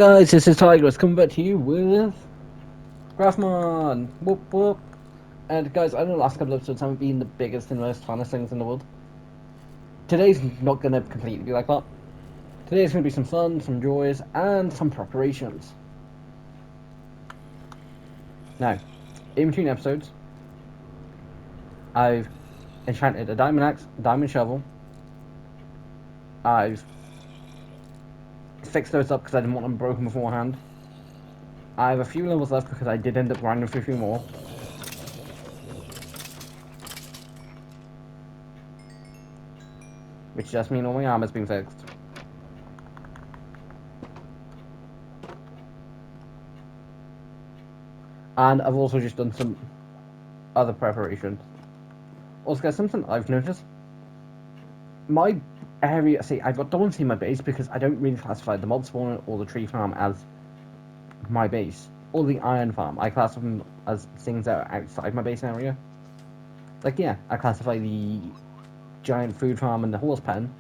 Guys, this is Tigress coming back to you with Craftymon! Whoop whoop! And guys, I know the last couple of episodes haven't been the biggest and most funnest things in the world. Today's not gonna completely be like that. Today's gonna be some fun, some joys, and some preparations. Now, in between episodes, I've enchanted a diamond axe, a diamond shovel. I've fixed those up because I didn't want them broken beforehand. I have a few levels left because I did end up grinding for a few more. Which just means all my armor's been fixed. And I've also just done some other preparations. Also, guys, something I've noticed. My area, see, don't see my base because I don't really classify the mob spawner or the tree farm as my base. Or the iron farm. I classify them as things that are outside my base area. Like, yeah, I classify the giant food farm and the horse pen.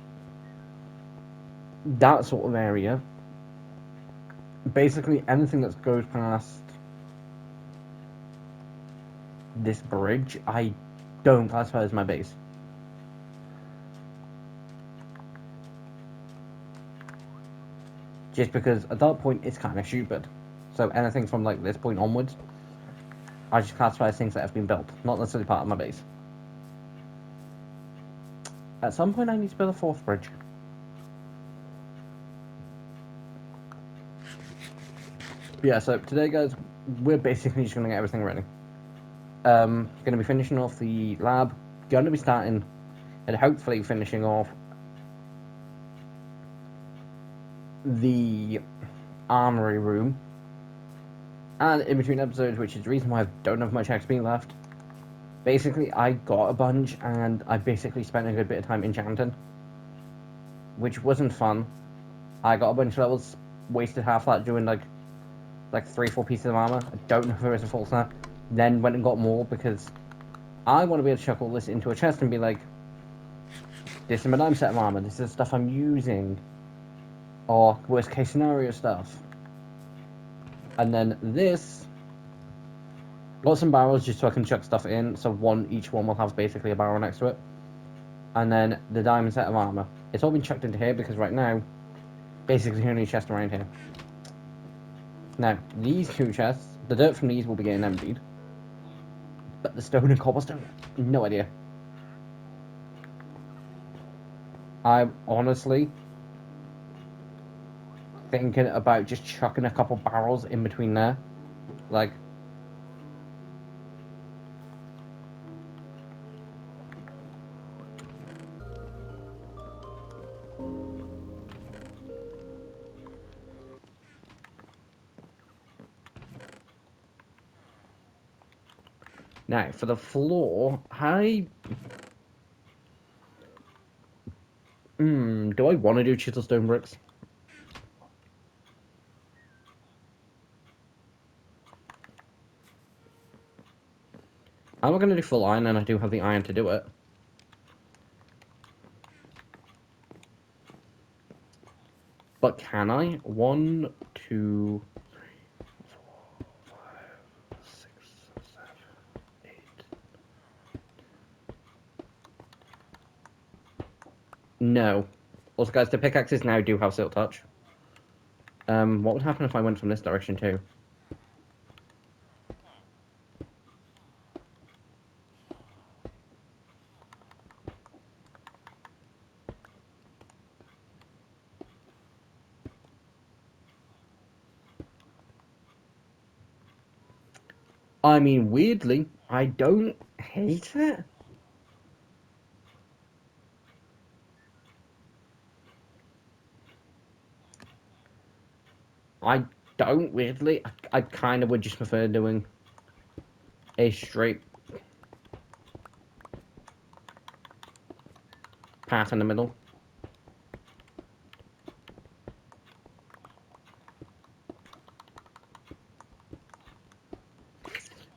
That sort of area. Basically, anything that goes past this bridge, I don't classify as my base. Just because at that point it's kind of stupid. So anything from like this point onwards, I just classify as things that have been built, not necessarily part of my base. At some point I need to build a fourth bridge. But yeah, so today guys, we're basically just gonna get everything ready. Gonna be finishing off the lab, gonna be starting and hopefully finishing off the armory room. And in between episodes, which is the reason why I don't have much XP left, basically I got a bunch and I basically spent a good bit of time enchanting, which wasn't fun. I got a bunch of levels, wasted half that doing like 3-4 pieces of armor. I don't know if there is a full set. Then went and got more because I want to be able to chuck all this into a chest and be like, this is my diamond set of armor, this is stuff I'm using. Or worst case scenario stuff. And then this, got some barrels just so I can chuck stuff in, so each one will have basically a barrel next to it. And then the diamond set of armor. It's all been chucked into here because right now, basically the only chest around here. Now, these two chests, the dirt from these will be getting emptied. But the stone and cobblestone, no idea. I'm honestly thinking about just chucking a couple barrels in between there. Like, now for the floor, do I want to do chisel stone bricks? I'm not going to do full iron, and I do have the iron to do it. But can I? 1, 2, 3, 4, 5, 6, 7, 8. No. Also, guys, the pickaxes now do have silk touch. What would happen if I went from this direction too? I mean, weirdly, I don't hate it. I don't weirdly. I kind of would just prefer doing a straight path in the middle.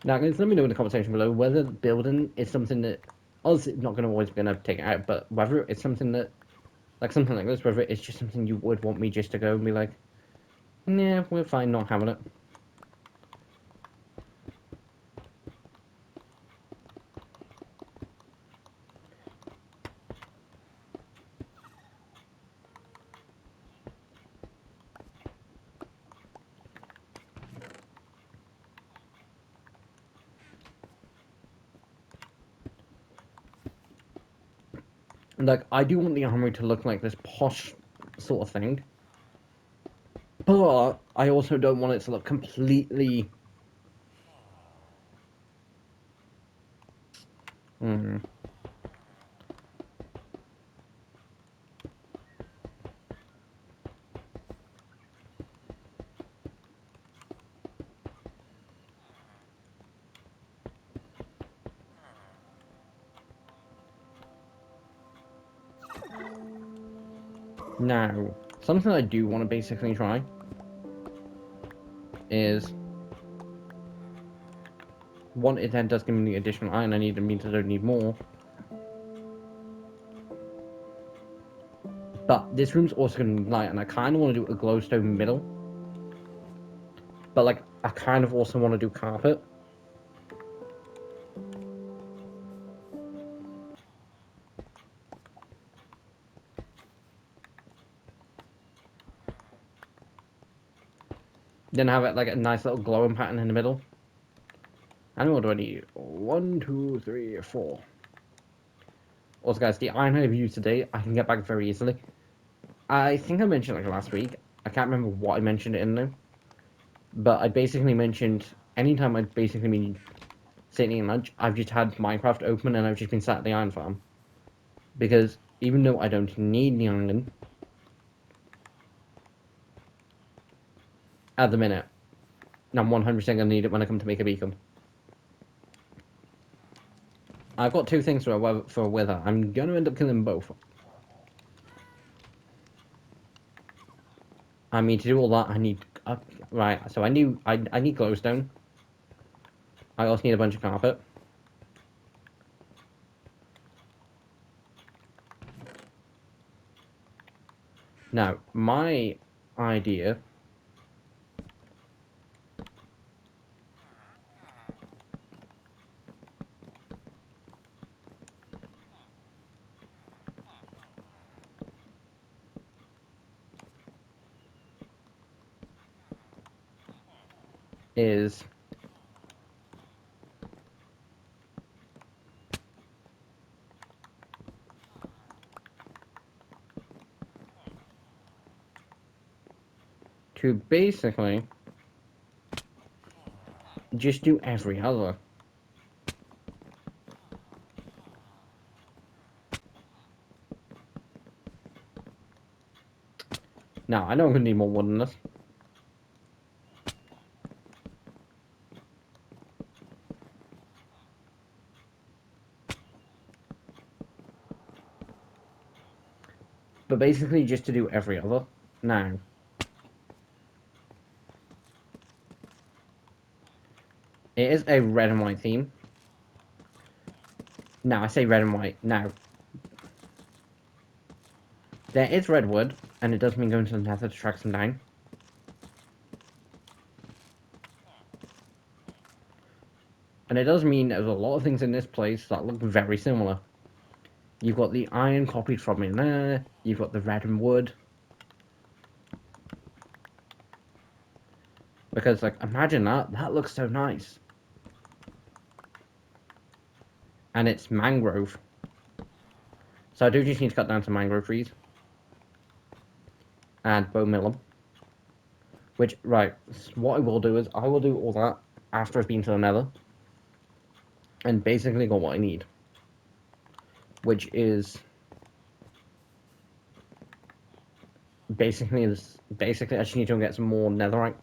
Now, guys, let me know in the comment section below whether building is something that, obviously, not going to always going to take it out, but whether it's something that, like something like this, whether it's just something you would want me just to go and be like, Yeah, we're fine not having it. Like, I do want the armory to look like this posh sort of thing. But I also don't want it to look completely... Mm. Now, something I do want to basically try is... One, it then does give me the additional iron I need, and means I don't need more. But this room's also going to be light, and I kind of want to do a glowstone middle. But, like, I kind of also want to do carpet. Then have it, like, a nice little glowing pattern in the middle. And what do I need? 1, 2, 3, 4. Also, guys, the iron I've used today, I can get back very easily. I think I mentioned, like, last week. I can't remember what I mentioned it in there. But I basically mentioned, anytime I've basically been sitting in lunch, I've just had Minecraft open and I've just been sat at the iron farm. Because even though I don't need the iron at the minute, I'm 100% going to need it when I come to make a beacon. I've got two things for a wither. I'm going to end up killing both. I mean, to do all that, I need... right, so I need glowstone. I also need a bunch of carpet. Now, my idea is to basically just do every other. Now, I know I'm going to need more wood than this. But basically just to do every other. Now, it is a red and white theme. Now, I say red and white. Now, there is redwood, and it does mean going to the nether to track some down. And it does mean there's a lot of things in this place that look very similar. You've got the iron copied from in there, you've got the red and wood. Because, like, imagine that. That looks so nice. And it's mangrove. So I do just need to cut down some mangrove trees. And bone mill them. Which, right, what I will do is, I will do all that after I've been to the nether. And basically got what I need. Which is... Basically, I just need to get some more netherite.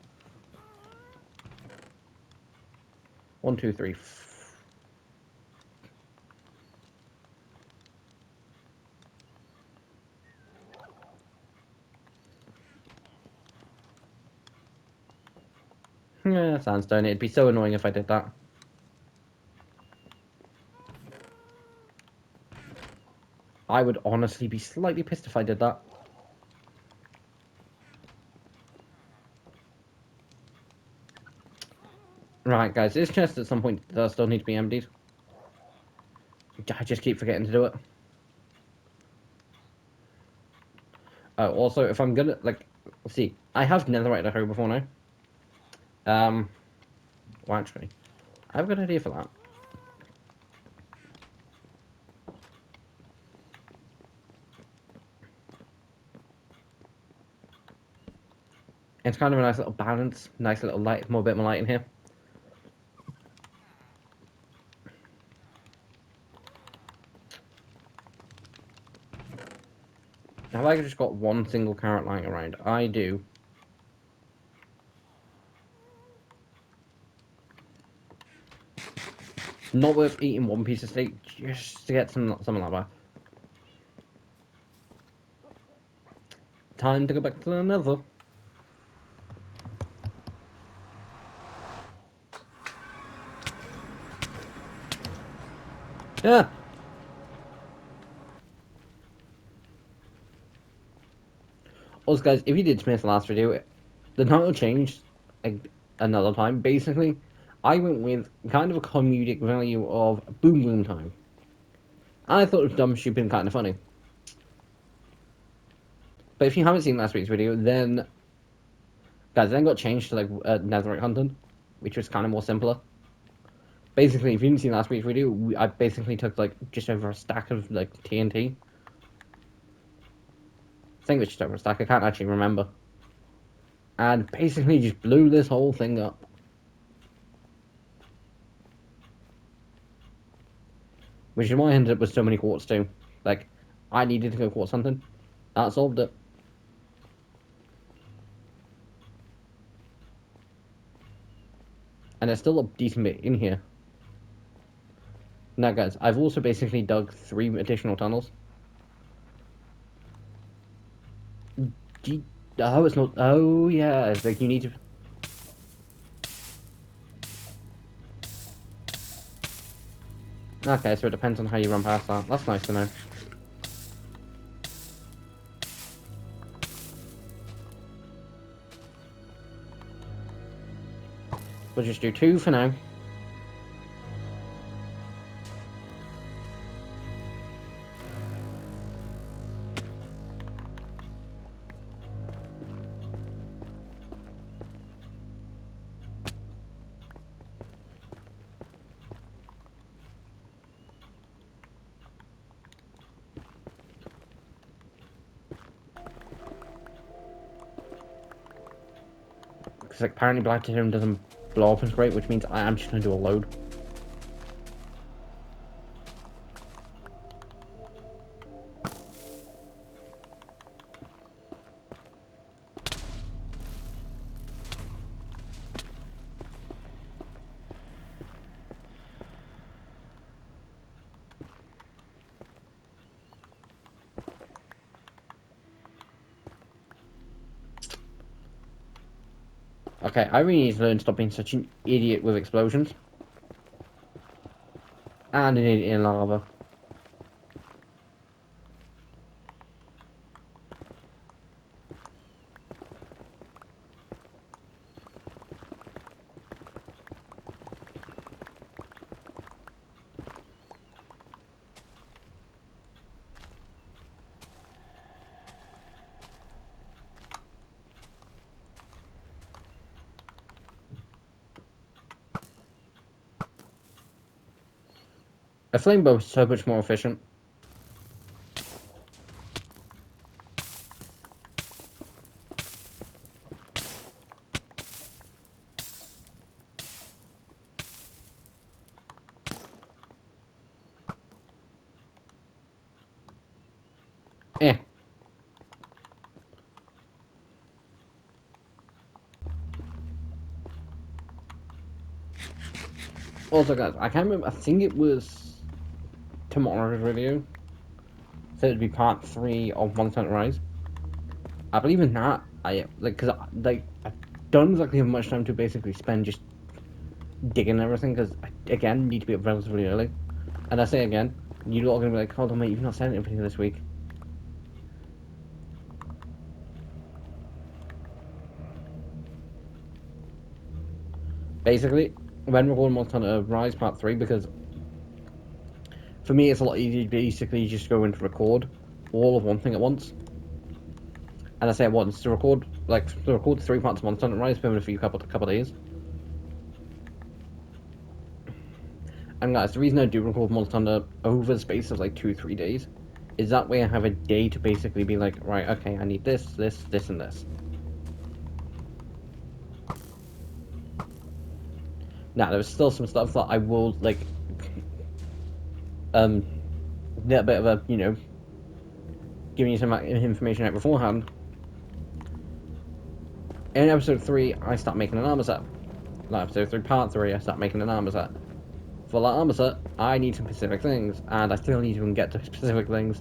1, 2, 3. Yeah, sandstone. It'd be so annoying if I did that. I would honestly be slightly pissed if I did that. Right, guys, this chest at some point does still need to be emptied. I just keep forgetting to do it. Also, if I'm gonna, like, let's see, I have netherite at home before now. Well, actually, I have a good idea for that. It's kind of a nice little balance, nice little light, more bit more light in here. Have I just got one single carrot lying around? I do. Not worth eating one piece of steak just to get something like that. Time to go back to the nether. Yeah. Also, guys, if you did miss the last video, the title changed another time. Basically, I went with kind of a comedic value of Boom Boom Time. And I thought it was dumb, stupid, and kind of funny. But if you haven't seen last week's video, then guys, then got changed to like netherite hunting, which was kind of more simpler. Basically, if you didn't see last week's video, I basically took like just over a stack of like TNT. I think it was just over a stack. I can't actually remember. And basically just blew this whole thing up. Which is why I ended up with so many quartz too. Like, I needed to go quartz hunting. That solved it. And there's still a decent bit in here. Now, guys, I've also basically dug 3 additional tunnels. Oh, it's not. Oh, yeah. It's like you need to. Okay, so it depends on how you run past that. That's nice to know. We'll just do 2 for now. Because like, apparently Black Titanium doesn't blow up as great, which means I am just going to do a load. Okay, I really need to learn to stop being such an idiot with explosions. And an idiot in lava. A flame bow is so much more efficient. Eh. Also, guys, I can't remember. I think it was tomorrow's video. Said it'd be part 3 of One Cent Rise. I believe in that. I like because like I don't exactly have much time to basically spend just digging everything because I again need to be up relatively early. And I say again, you lot are gonna be like, hold on, mate, you've not sent anything this week. Basically, when recording Monster Hunter Rise Part 3, because for me it's a lot easier to basically just go into record all of one thing at once. And I say at once, to record the 3 parts of Monster Hunter Rise been a few couple of days. And guys, the reason I do record Monster Hunter over the space of like 2-3 days is that way I have a day to basically be like, right, okay, I need this, this, this, and this. Now, there's still some stuff that I will, like, get a bit of a, giving you some information out beforehand. In episode 3, I start making an armor set. Like, episode 3, part 3, I start making an armor set. For that armor set, I need some specific things, and I still need to get to specific things.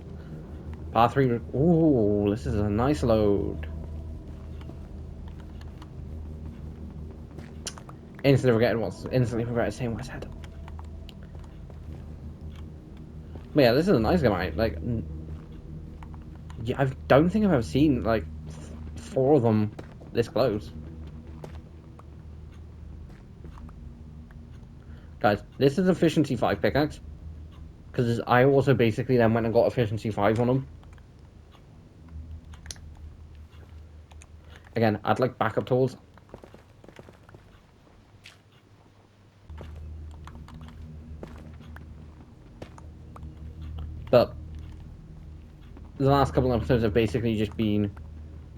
Part 3, ooh, this is a nice load. Instantly forgetting saying what I said. But yeah, this is a nice guy, like, yeah, I don't think I've ever seen, like, 4 of them this close. Guys, this is Efficiency 5 pickaxe, because I also basically then went and got Efficiency 5 on them. Again, I'd like backup tools. But the last couple of episodes have basically just been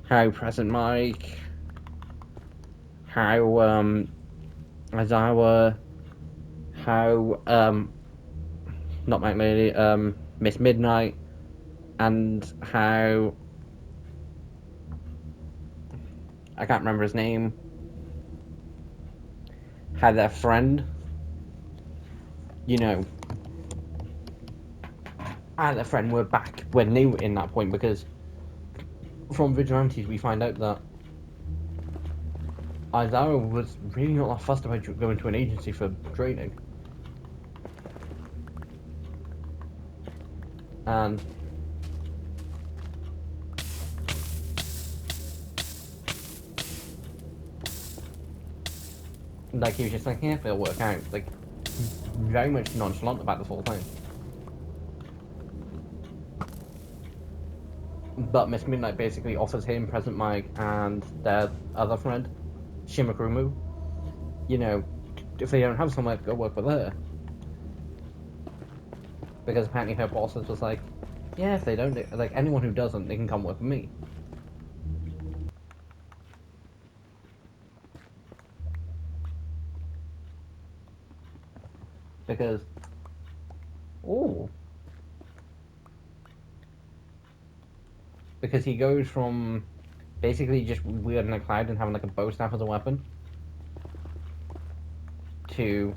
how Present Mike, how Aizawa, how not Mike Lady, Miss Midnight, and how I can't remember his name, how their friend, and their friend were back when they were in that point, because from Vigilantes we find out that Aizawa was really not that fussed about going to an agency for training. And like he was just like, yeah, it'll work out. Like, very much nonchalant about this whole thing. But Miss Midnight basically offers him, Present Mike, and their other friend, Shimakurumu, if they don't have somewhere to go work with her. Because apparently her boss was just like, yeah, if they don't, like, anyone who doesn't, they can come work with me. Because, ooh. Because he goes from basically just wielding a cloud and having like a bow staff as a weapon to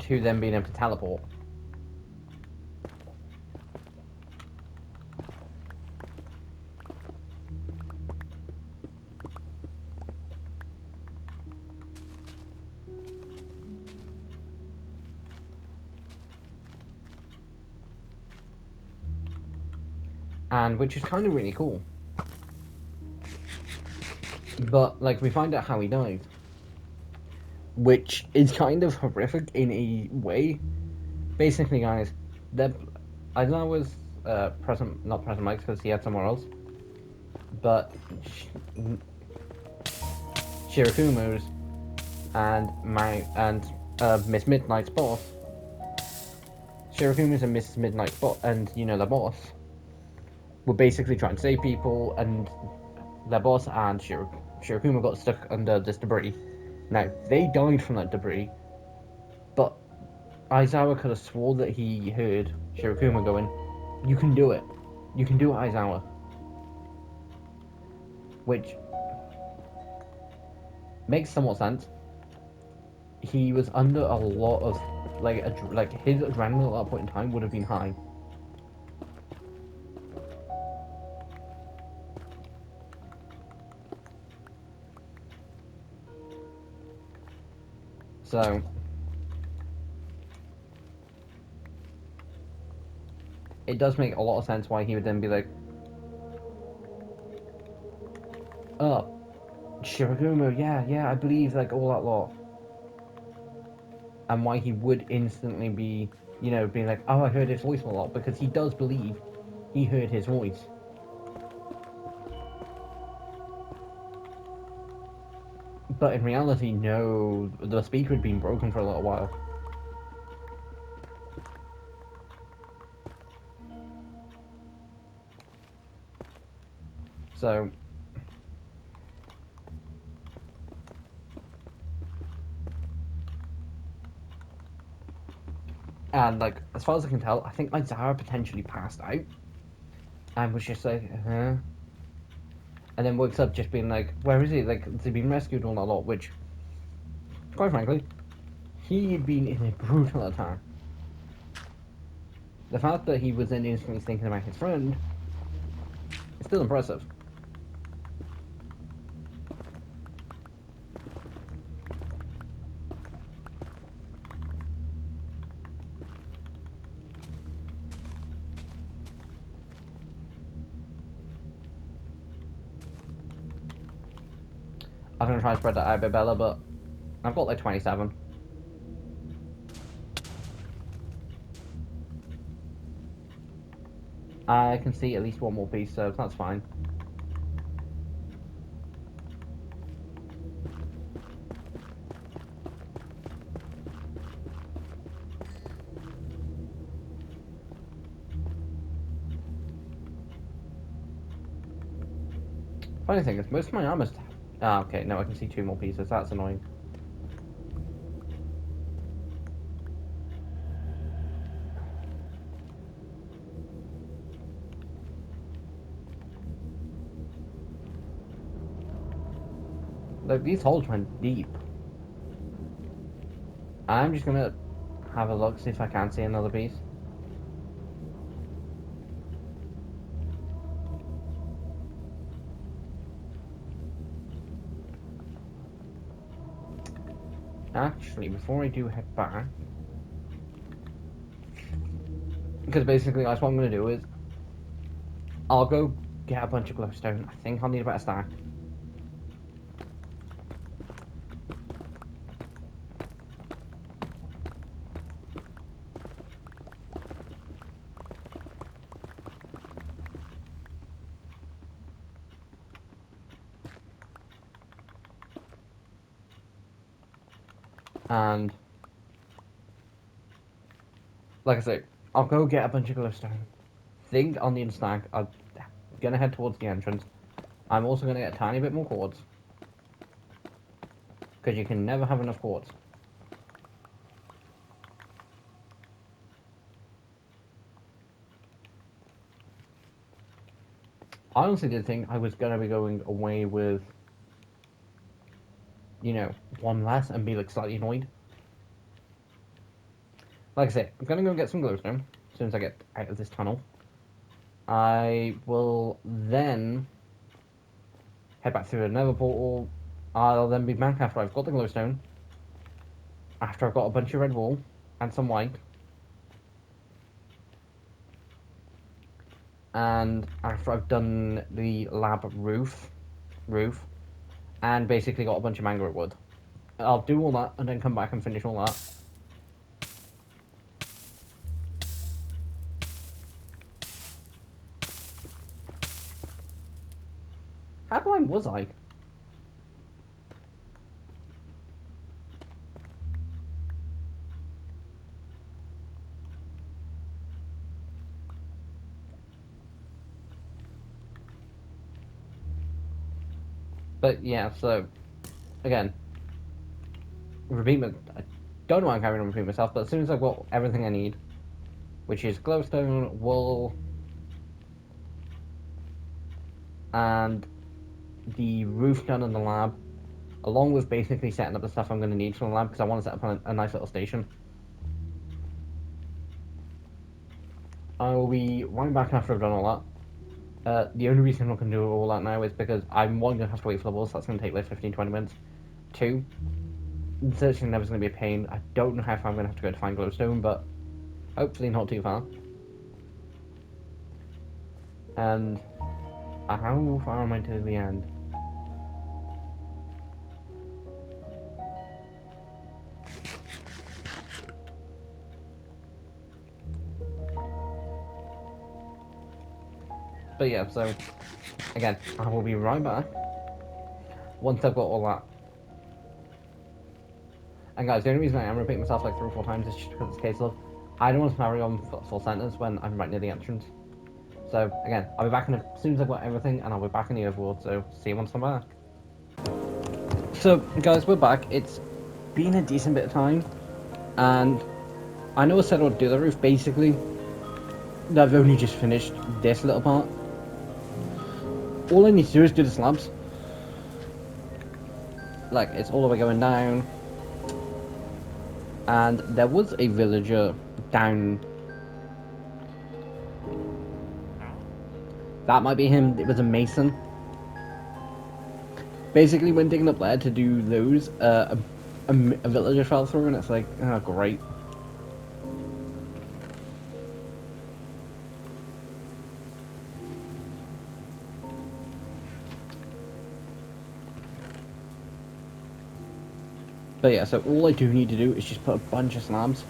them being able to teleport. And which is kind of really cool. But like we find out how he died, which is kind of horrific in a way. Basically, guys, I know it was not Present Mike's because he had somewhere else, but Shirokumu's and Miss Midnight's boss. Shirokumu's and Miss Midnight's boss, and the boss were basically trying to save people, and their boss and Shirokuma got stuck under this debris. Now, they died from that debris, but Aizawa could have swore that he heard Shirokuma going, "You can do it. You can do it, Aizawa." Which makes somewhat sense. He was under a lot of, like his adrenaline at that point in time would have been high. So, it does make a lot of sense why he would then be like, Uh, Shiragumo, yeah, I believe like all that lot. And why he would instantly be, being like, oh, I heard his voice a lot, because he does believe he heard his voice. But in reality, no, the speaker had been broken for a little while. So, and like, as far as I can tell, I think my Zara potentially passed out and was just like, huh? And then wakes up just being like, where is he? Like, has he been rescued and all that lot? Which, quite frankly, he had been in a brutal attack. The fact that he was then instantly thinking about his friend is still impressive. I was gonna try and spread that out a bit better, but I've got like 27. I can see at least one more piece, so that's fine. Funny thing is, most of my armor's... Ah, okay, no, I can see two more pieces. That's annoying. Like, these holes went deep. I'm just gonna have a look, see if I can see another piece. Actually, before I do head back... Because basically, that's what I'm gonna do is... I'll go get a bunch of glowstone. I think I'll need about a stack. And... Like I say, I'll go get a bunch of glowstone. Think I'll need a stack. I'm gonna head towards the entrance. I'm also gonna get a tiny bit more quartz. Because you can never have enough quartz. I honestly did think I was gonna be going away with, one less and be like slightly annoyed. Like I said, I'm gonna go get some glowstone as soon as I get out of this tunnel. I will then head back through another portal. I'll then be back after I've got the glowstone, after I've got a bunch of red wool and some white, and after I've done the lab roof, and basically got a bunch of mangrove wood. I'll do all that and then come back and finish all that. How blind was I? But yeah, so again, I don't know why I'm carrying on repeating myself, but as soon as I've got everything I need, which is glowstone, wool, and the roof done in the lab, along with basically setting up the stuff I'm going to need from the lab, because I want to set up a nice little station. I will be right back after I've done all that. The only reason I'm not going to do all that now is because I'm one, going to have to wait for the walls, so that's going to take like 15-20 minutes. Two, searching never's going to be a pain. I don't know how far I'm going to have to go to find glowstone, but hopefully not too far. And how far am I to the end? But yeah, so again, I will be right back once I've got all that. And guys, the only reason I am repeating myself like 3 or 4 times is just because it's a case of I don't want to carry on full sentence when I'm right near the entrance. So again, I'll be back as soon as I've got everything, and I'll be back in the overworld. So see you once I'm back. So guys, we're back. It's been a decent bit of time, and I know I said I would do the roof. Basically, I've only just finished this little part. All I need to do is do the slabs. Like, it's all the way going down. And there was a villager down. That might be him. It was a mason. Basically, when digging up there to do those, a villager fell through, and it's like, oh, great. But yeah, so all I do need to do is just put a bunch of slabs.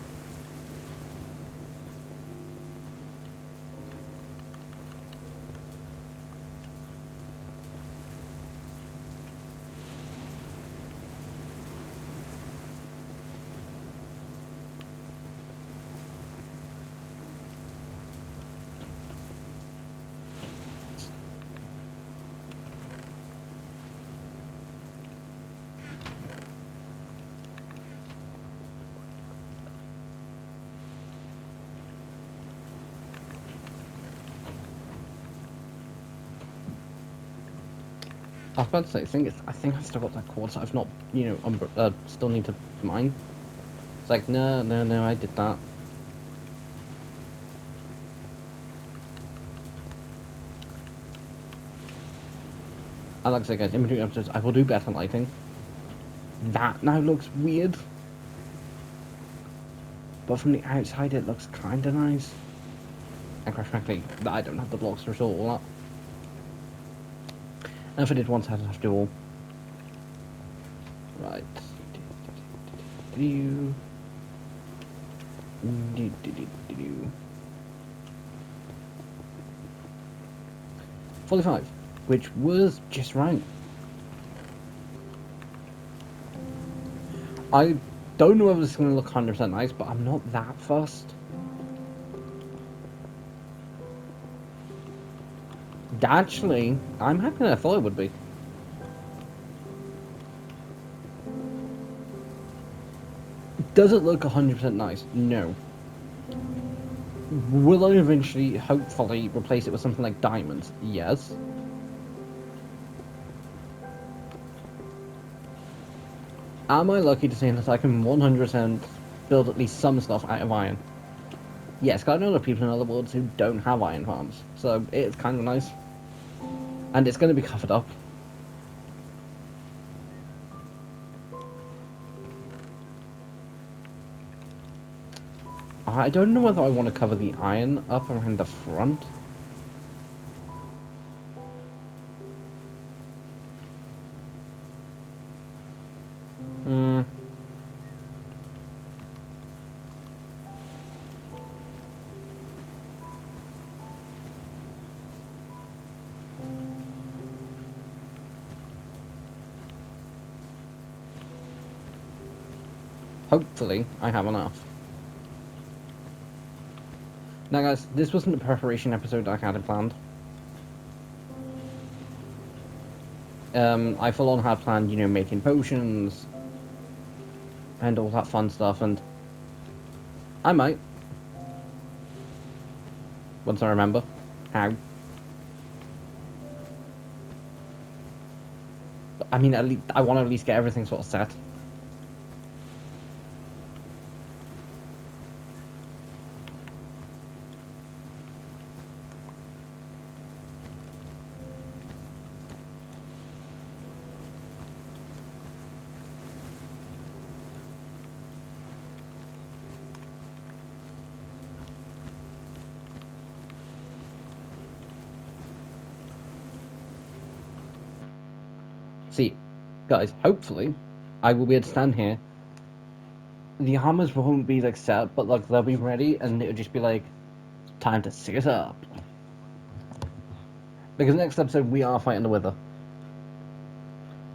I was about to say, I think I've still got that quartz. I've not, still need to mine. It's like, no, I did that. And like I said, guys, in between episodes, I will do better lighting. That now looks weird. But from the outside, it looks kinda nice. And quite frankly, I don't have the blocks to restore all that. And if I did once, I'd have to do all. Right. 45, which was just right. I don't know if it's going to look 100% nice, but I'm not that fussed. Actually, I'm happier than I thought it would be. Does it look 100% nice? No. Will I eventually, hopefully, replace it with something like diamonds? Yes. Am I lucky to say that I can 100% build at least some stuff out of iron? Yes, because I know there are people in other worlds who don't have iron farms, so it's kind of nice. And it's going to be covered up. I don't know whether I want to cover the iron up around the front. Hopefully, I have enough. Now guys, this wasn't the preparation episode I had planned. I full on had planned, making potions and all that fun stuff, and I might. Once I remember how. But, I mean, at least I want to at least get everything sort of set. See, guys, hopefully, I will be able to stand here. The hammers won't be like set, but like they'll be ready, and it'll just be like time to sit up. Because next episode we are fighting the Wither.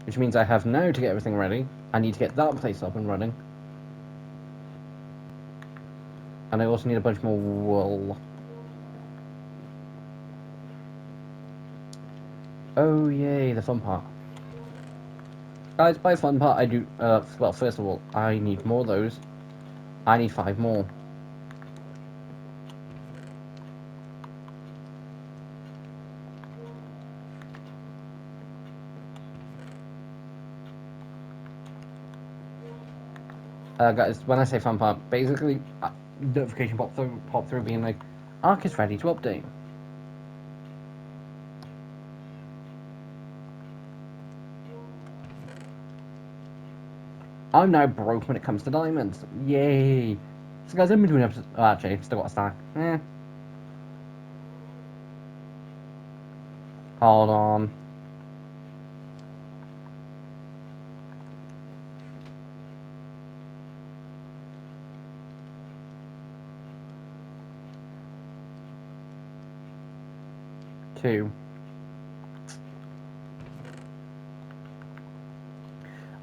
Which means I have now to get everything ready. I need to get that place up and running. And I also need a bunch more wool. Oh yay, the fun part. Guys, by fun part I do, well, first of all, I need more of those. I need 5 more. Guys, when I say fun part, basically, notification pop through being like, Ark is ready to update. I'm now broke when it comes to diamonds. Yay! So guys, I'm doing episodes. Oh, actually, still got a stack. Hold on. Two.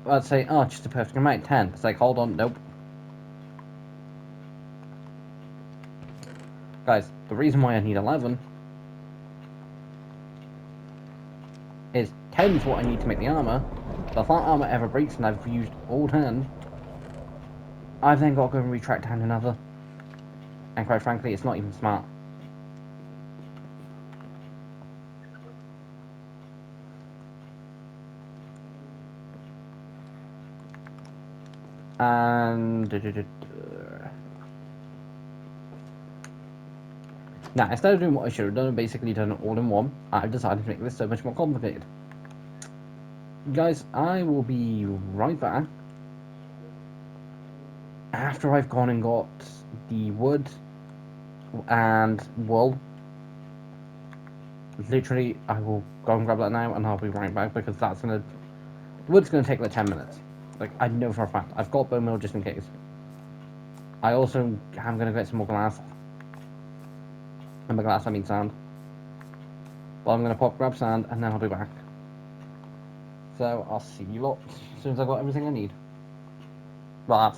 I'd say, oh, just a perfect amount. 10. It's like, hold on, nope. Guys, the reason why I need 11 is 10 is what I need to make the armor. But if that armor ever breaks and I've used all 10, I've then got to go and retract down another. And quite frankly, it's not even smart. And now, instead of doing what I should have done and basically done it all in one, I've decided to make this so much more complicated. Guys, I will be right back after I've gone and got the wood and wool. Literally, I will go and grab that now and I'll be right back because that's gonna... The wood's gonna take like 10 minutes. Like, I know for a fact. I've got bone meal just in case. I also am gonna get some more glass. And by glass, I mean sand. But I'm gonna grab sand and then I'll be back. So, I'll see you lot as soon as I've got everything I need. Well,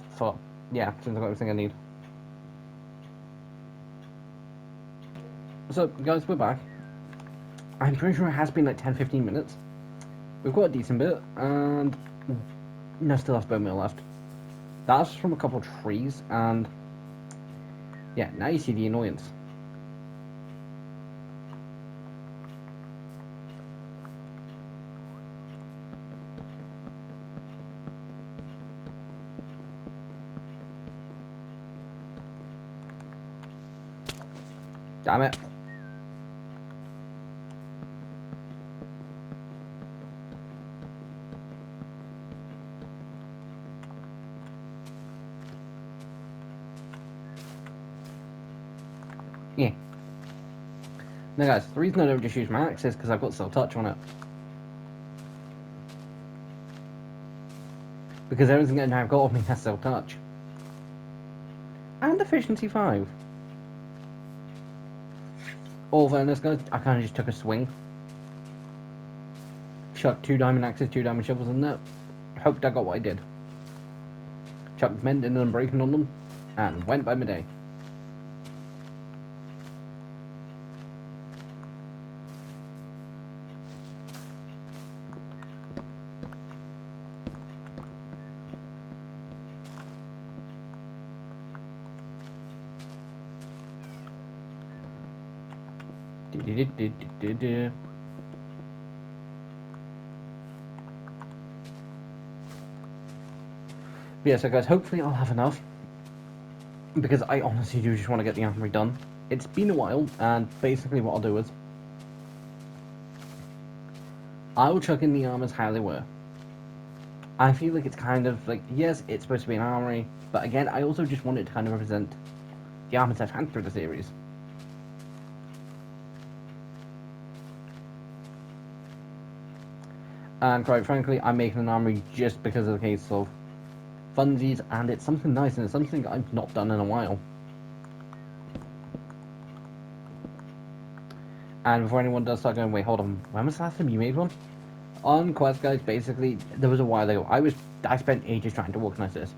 yeah, as soon as I've got everything I need. So, guys, we're back. I'm pretty sure it has been like 10-15 minutes. We've got a decent bit, and no, still have bone meal left. That's from a couple of trees, and yeah, now you see the annoyance. Damn it. Yeah. Now guys, the reason I don't just use my axe is because I've got Silk Touch on it. Because everything that I've got on me has Silk Touch. And Efficiency 5. All fairness guys, I kind of just took a swing. Chucked 2 diamond axes, 2 diamond shovels in there. Hoped I got what I did. Chucked mending and breaking on them. And went by my day. Yeah, so guys, hopefully I'll have enough. Because I honestly do just want to get the armory done. It's been a while, and basically what I'll do is I will chuck in the armors how they were. I feel like it's kind of like, yes, it's supposed to be an armory, but again, I also just want it to kind of represent the armors I've had through the series. And quite frankly, I'm making an armory just because of the case of funsies, and it's something nice, and it's something I've not done in a while. And before anyone does start going, wait, hold on, when was the last time you made one? On Quest, guys, basically, there was a while ago. I spent ages trying to organize this.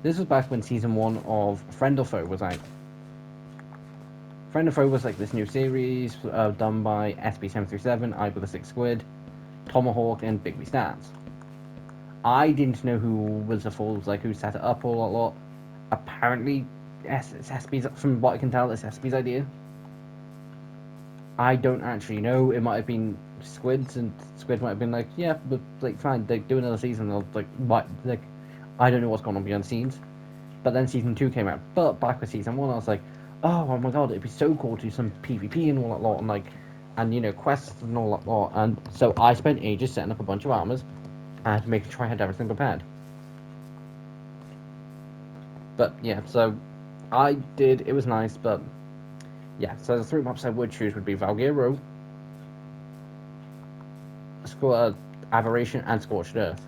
This was back when season 1 of Friend or Foe was out. Friend or Foe was like this new series done by SB737, I with the 6 Squid, Tomahawk, and Bigby Stats. I didn't know who was the fools, like who set it up all that lot. Apparently, it's SB's, from what I can tell, it's SB's idea. I don't actually know. It might have been Squids, and Squid might have been like, yeah, but like fine, they do another season. They'll like, what? Like, I don't know what's going on behind the scenes. But then season 2 came out. But back with season 1, I was like, oh my god, it'd be so cool to do some PvP and all that lot, and like, and you know, quests and all that lot. And so I spent ages setting up a bunch of armors and making sure I had everything prepared. But yeah, so I did. It was nice, but yeah. So the 3 maps I would choose would be Valgyr Row, Aberration, and Scorched Earth.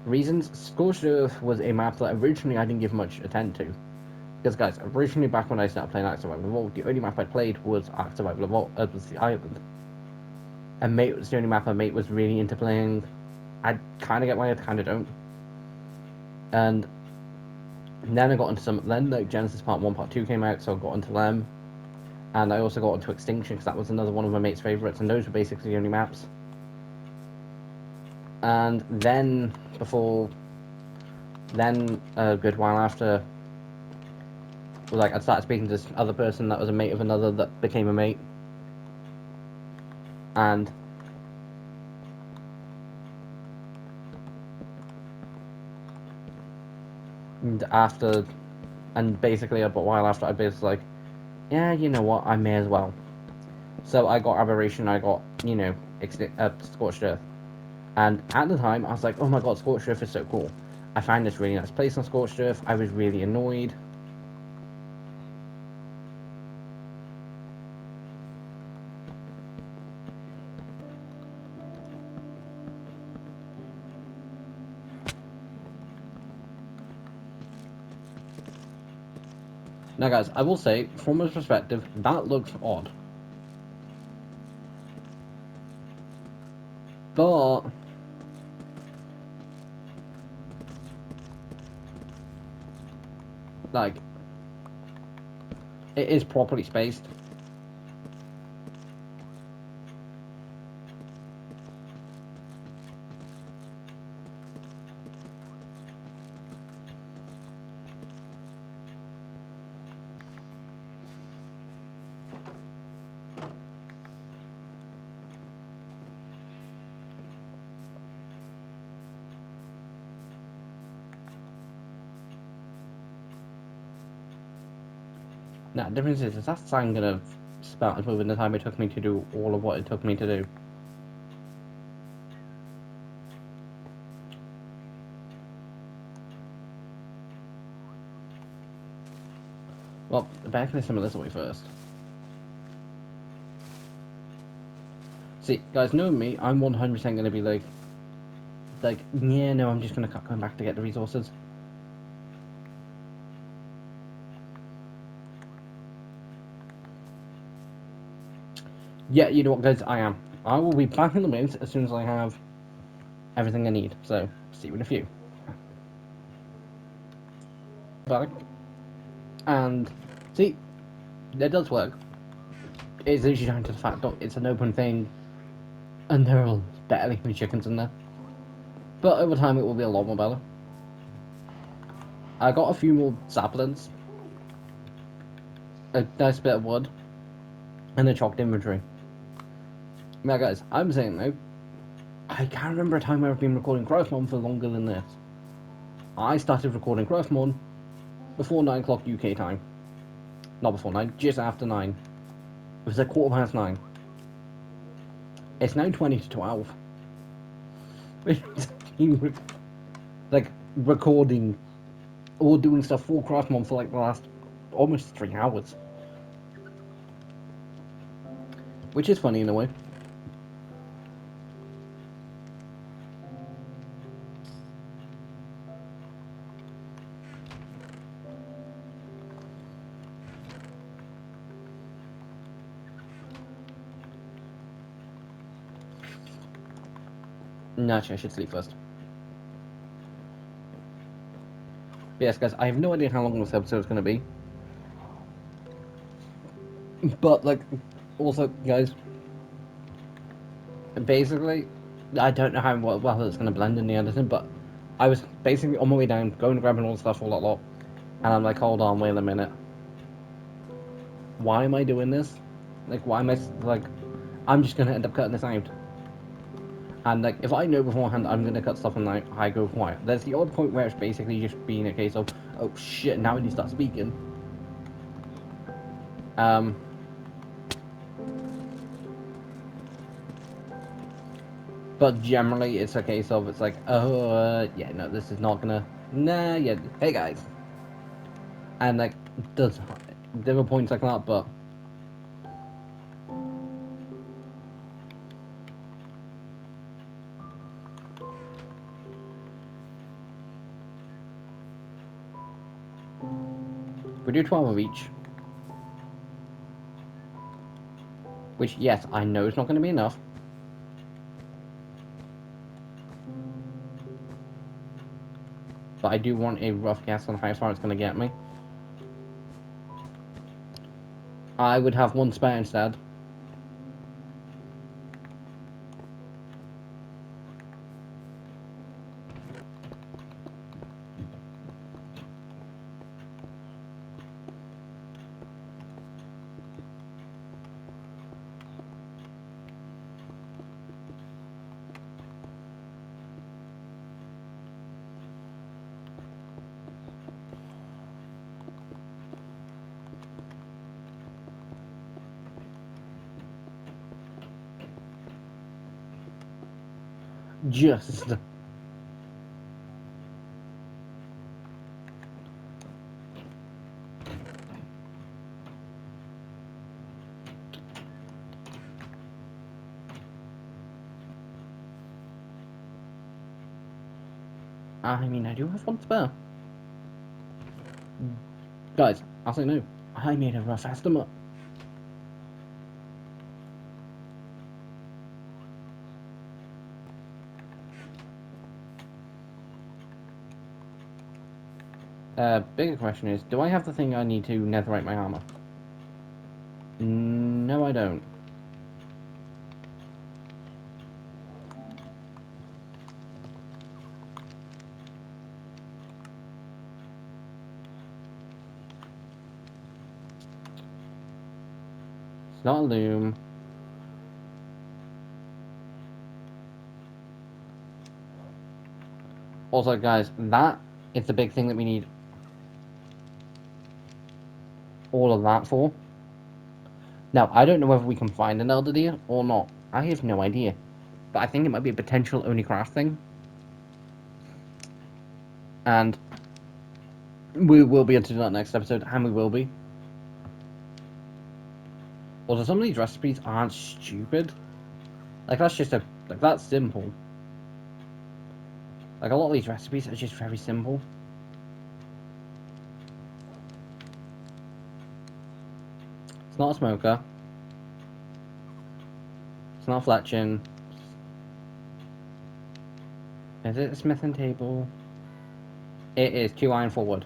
Reasons: Scorched Earth was a map that originally I didn't give much attention to. Because, guys, originally back when I started playing Ark Survival Evolved, the only map I played was Ark Survival Evolved, was the island. And Mate was the only map my mate was really into playing. I kind of get why I kind of don't. And then I got into some, then like Genesis Part 1, Part 2 came out, so I got into them. And I also got into Extinction, because that was another one of my mate's favourites, and those were basically the only maps. And then, a good while after, like, I started speaking to this other person that was a mate of another that became a mate. And after, and basically a while after, I was like, yeah, you know what, I may as well. So I got Aberration, I got, you know, Scorched Earth. And at the time, I was like, oh my god, Scorched Earth is so cool. I found this really nice place on Scorched Earth. I was really annoyed. Now, guys, I will say, from a perspective, that looks odd. But like, it is properly spaced. Now, the difference is that sign gonna start moving the time it took me to do all of what it took me to do. Well, back to some of this away first. See, guys, knowing me, I'm 100% going to be like, yeah, no, I'm just going to keep going back to get the resources. Yeah, you know what, guys, I am. I will be back in the mix as soon as I have everything I need. So, see you in a few. Back. And, see, it does work. It's literally down to the fact that it's an open thing, and there are barely any chickens in there. But over time, it will be a lot more better. I got a few more saplings, a nice bit of wood, and a chalked inventory. Now, guys, I'm saying though, I can't remember a time where I've been recording Craftymon for longer than this. I started recording Craftymon before 9 o'clock UK time. Not before 9, just after 9. It was like 9:15. It's now 20 to 12. Like, recording or doing stuff for Craftymon for like the last almost 3 hours. Which is funny in a way. No, actually, I should sleep first. But yes, guys, I have no idea how long this episode is going to be. But, like, also, guys, basically, I don't know how well it's going to blend in the editing, but I was basically on my way down, going to grabbing all the stuff, all that lot, and I'm like, hold on, wait a minute. Why am I doing this? Like, why am I, like, I'm just going to end up cutting this out. And, like, if I know beforehand I'm going to cut stuff and I go quiet. There's the odd point where it's basically just being a case of, oh shit, now I need to start speaking. But generally, it's a case of, it's like, oh, yeah, no, this is not gonna, nah, yeah, hey guys. And, like, there were points like that, but we do 12 of each. Which, yes, I know it's not going to be enough. But I do want a rough guess on how far it's going to get me. I would have one spare instead. Just. I mean, I do have one spare. Guys, I'll say no. I made a rough estimate. Bigger question is, do I have the thing I need to netherite my armor? No, I don't. It's not a loom. Also, guys, that is the big thing that we need all of that for. Now, I don't know whether we can find an Elder Deer or not. I have no idea. But I think it might be a potential only craft thing. And we will be able to do that next episode, and we will be. Also, some of these recipes aren't stupid. Like, that's just like, that's simple. Like, a lot of these recipes are just very simple. It's not a smoker. It's not fletching. Is it a smithing table? It is 2 iron 4 wood.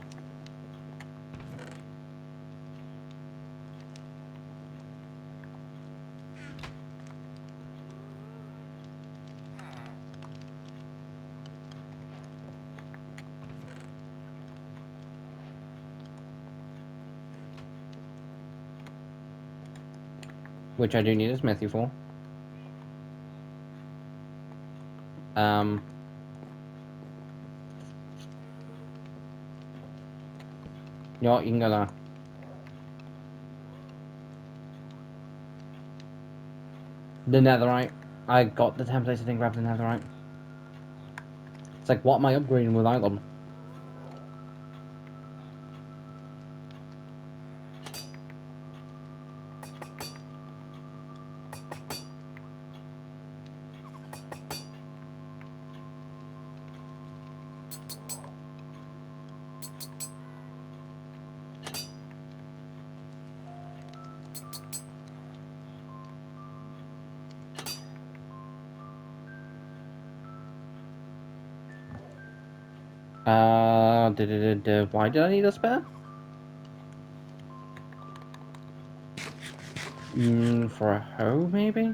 Which I do need a smithy for. You know what, you can go there. The netherite. I got the templates, I didn't grab the netherite. It's like, what am I upgrading without them? Why did I need a spare? For a hoe, maybe?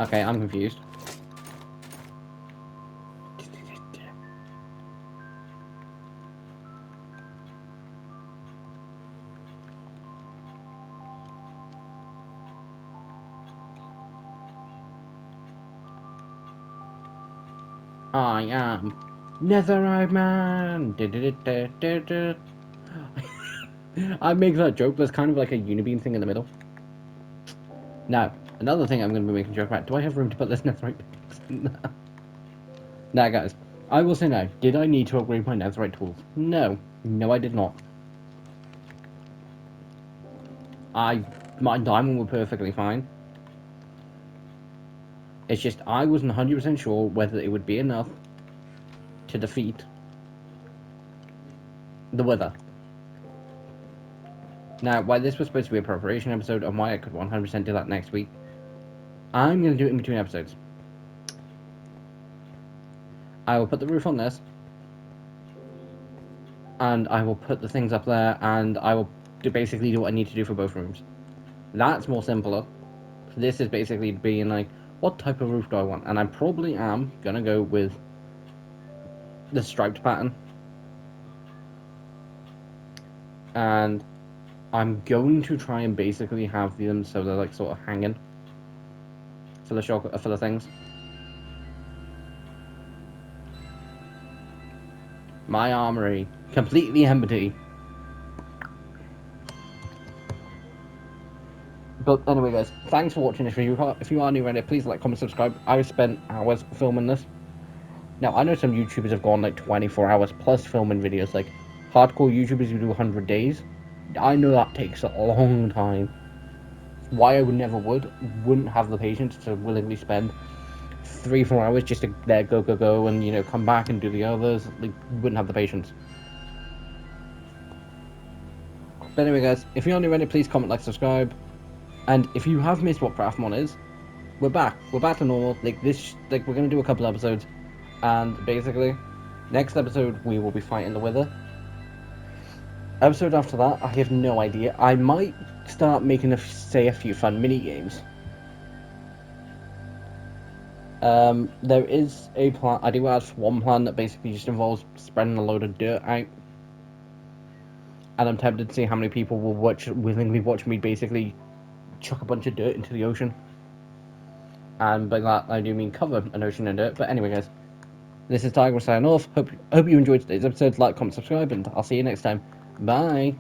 Okay, I'm confused. I am Netherite Man! I make that joke, there's kind of like a unibeam thing in the middle. Now, another thing I'm going to be making a joke about, do I have room to put this netherite pickaxe in there? Now guys, I will say now, did I need to upgrade my netherite tools? No. No, I did not. My diamond were perfectly fine. It's just I wasn't 100% sure whether it would be enough to defeat the Wither. Now, why this was supposed to be a preparation episode and why I could 100% do that next week, I'm going to do it in between episodes. I will put the roof on this, and I will put the things up there, and I will basically do what I need to do for both rooms. That's more simpler. This is basically being like, what type of roof do I want? And I probably am going to go with the striped pattern. And I'm going to try and basically have them so they're like sort of hanging for the things. My armory completely empty. But anyway, guys, thanks for watching this video. If you are new around it, please like, comment, subscribe. I've spent hours filming this. Now, I know some YouTubers have gone like 24 hours plus filming videos. Like hardcore YouTubers who do 100 days. I know that takes a long time. Why I wouldn't have the patience to willingly spend 3-4 hours just to there go and, you know, come back and do the others. Like, wouldn't have the patience. But anyway, guys, if you're new around it, please comment, like, subscribe. And if you have missed what Craftymon is, we're back. We're back to normal. Like this, like we're gonna do a couple episodes, and basically, next episode we will be fighting the Wither. Episode after that, I have no idea. I might start making a few fun mini games. There is a plan. I do have one plan that basically just involves spreading a load of dirt out, and I'm tempted to see how many people will willingly watch me basically chuck a bunch of dirt into the ocean. And by that, I do mean cover an ocean in dirt. But anyway, guys, this is Tiger signing off. Hope you enjoyed today's episode. Like, comment, subscribe, and I'll see you next time. Bye.